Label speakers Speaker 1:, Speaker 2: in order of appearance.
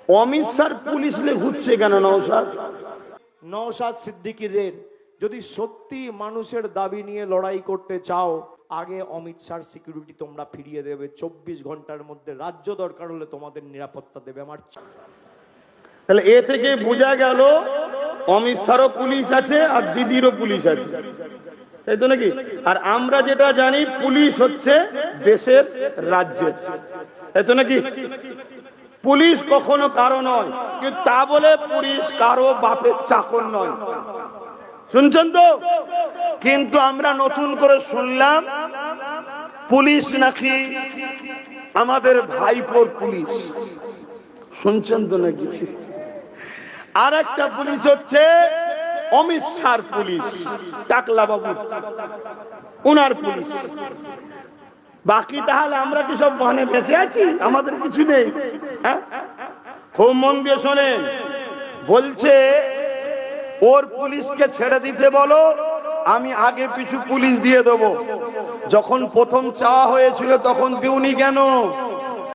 Speaker 1: Amit Shah police লে ঘুরছে কেন?
Speaker 2: নওশাদ সিদ্দিকীদের যদি সত্যি মানুষের দাবি নিয়ে লড়াই করতে চাও, আগে অমিত শাহর সিকিউরিটি তোমরা ফিরিয়ে দেবে। 24 ঘন্টার মধ্যে রাজ্য দরকার হলে তোমাদের নিরাপত্তা দেবে। আমার
Speaker 1: তাহলে এ থেকে বোঝা গেল অমিত শাহরও পুলিশ আছে আর দিদিরও পুলিশ আছে, তাই তো নাকি? আর আমরা যেটা জানি পুলিশ হচ্ছে দেশের, রাজ্যের, তাই তো নাকি? পুলিশ কখনো কারো নয়, কিন্তু তা বলে পুলিশ কারো বাপের চাকর নয়। শুনছেন তো? কিন্তু আমরা নতুন করে শুনলাম পুলিশ নাকি আমাদের ভাইপোর পুলিশ। শুনছেন তো নাকি? আর একটা পুলিশ হচ্ছে অমিত শাহর পুলিশ, টাকলা বাবু উনার পুলিশ। বাকি তাহলে আমরা কি সব বনে বেঁচে আছি? আমাদের কিছু নেই? হ্যাঁ, খুব মন দিয়ে শোনেন। বলছে ওর পুলিশকে ছেড়ে দিতে বলো, আমি আগে পিছু পুলিশ দিয়ে দেবো। যখন প্রথম চাওয়া হয়েছিল তখন দিউনি কেন?